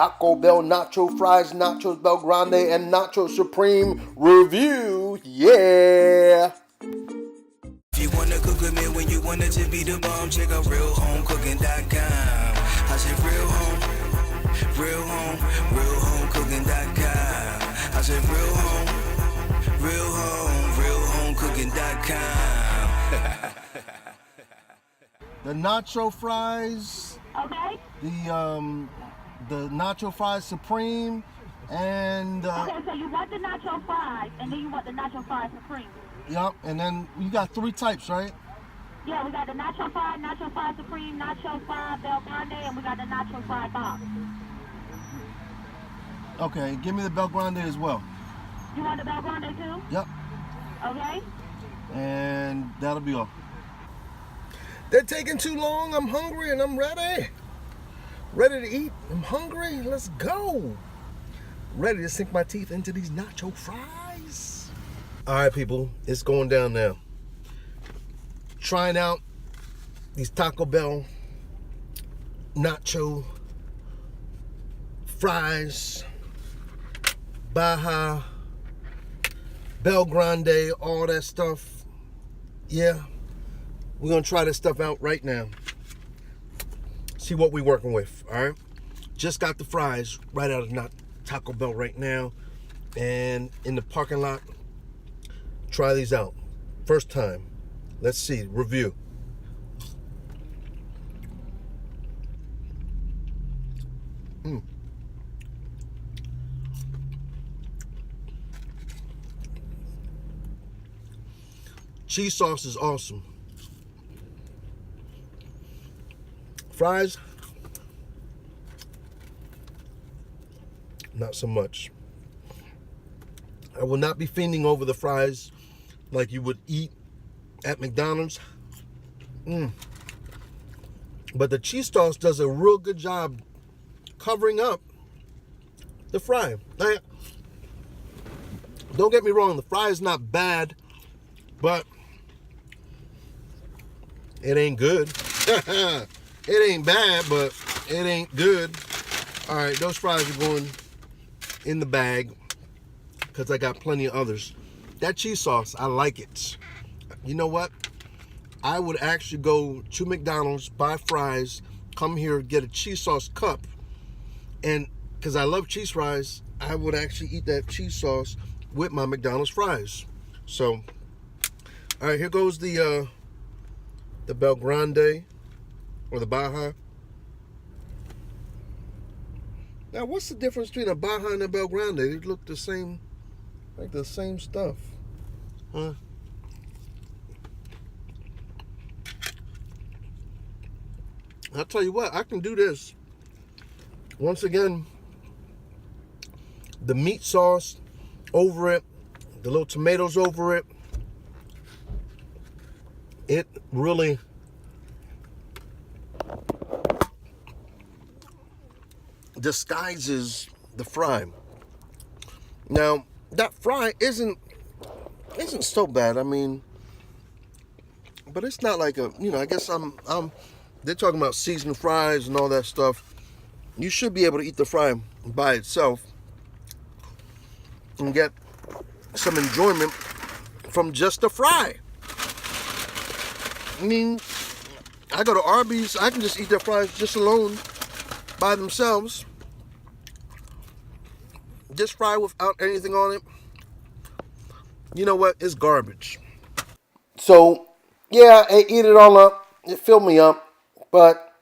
Taco Bell Nacho Fries, Nachos Bel Grande, and Nacho Supreme review. Yeah. If you wanna cook with me when you want it to be the bomb, check out realhomecooking.com. I said realhomecooking.com. I said realhomecooking.com. The Nacho Fries. Okay. The Nacho Fries Supreme, and Okay, so you want the nacho fries, and then you want the nacho fries supreme. yep, and then you got 3 types, right? Yeah, we got the nacho fries supreme, nacho fries Bel Grande, and we got the nacho fries box. Okay, give me the Bel Grande as well. You want the Bel Grande too? Yep. Okay. And that'll be all. They're taking too long. I'm hungry and I'm ready. Ready to eat. I'm hungry. Let's go. Ready to sink my teeth into these nacho fries. All right, people. It's going down now. Trying out these Taco Bell nacho fries. Baja. Bel Grande. All that stuff. Yeah. We're going to try this stuff out right now. See what we're working with, all right? Just got the fries right out of Taco Bell right now. And in the parking lot, try these out. First time. Let's see, review. Cheese sauce is awesome. Fries, not so much. I will not be fiending over the fries like you would eat at McDonald's. But the cheese sauce does a real good job covering up the fry. Now, don't get me wrong, the fry is not bad, but it ain't good. It ain't bad, but it ain't good. All right, those fries are going in the bag because I got plenty of others. That cheese sauce, I like it. You know what? I would actually go to McDonald's, buy fries, come here, get a cheese sauce cup, and because I love cheese fries, I would actually eat that cheese sauce with my McDonald's fries. So, all right, here goes the Bel Grande. Or the Baja. Now, what's the difference between a Baja and a Bel Grande? They look the same, like the same stuff. Huh? I'll tell you what, I can do this. Once again, the meat sauce over it, the little tomatoes over it, it really disguises the fry. Now, that fry isn't so bad. I mean, but it's not like a, I guess they're talking about seasoned fries and all that stuff. You should be able to eat the fry by itself and get some enjoyment from just the fry. I mean, I go to Arby's, I can just eat their fries just alone by themselves. Just fry without anything on it. You know what? It's garbage. So, yeah, I eat it all up. It filled me up. But,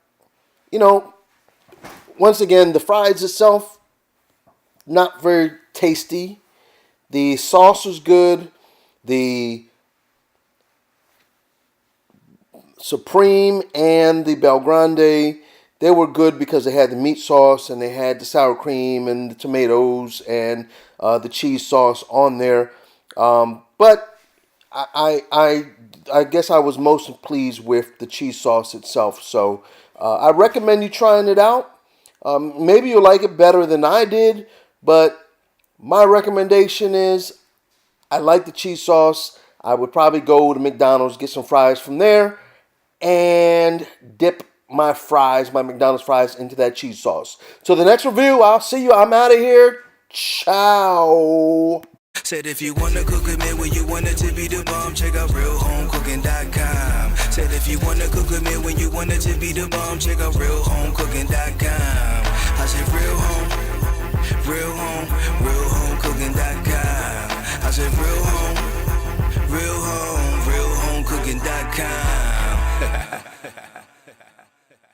once again, the fries itself, not very tasty. The sauce was good. The Supreme and the Bel Grande, they were good because they had the meat sauce and they had the sour cream and the tomatoes and the cheese sauce on there. But I guess I was most pleased with the cheese sauce itself. So I recommend you trying it out. Maybe you'll like it better than I did, but my recommendation is I like the cheese sauce. I would probably go to McDonald's, get some fries from there, and dip my fries, my McDonald's fries, into that cheese sauce. So the next review, I'll see you. I'm out of here. Ciao. Said if you wanna cook with me when you want it to be the bomb, check out realhomecooking.com. Said if you wanna cook with me when you want it to be the bomb, check out realhomecooking.com. I said real home, realhomecooking.com. I said real home, realhomecooking.com.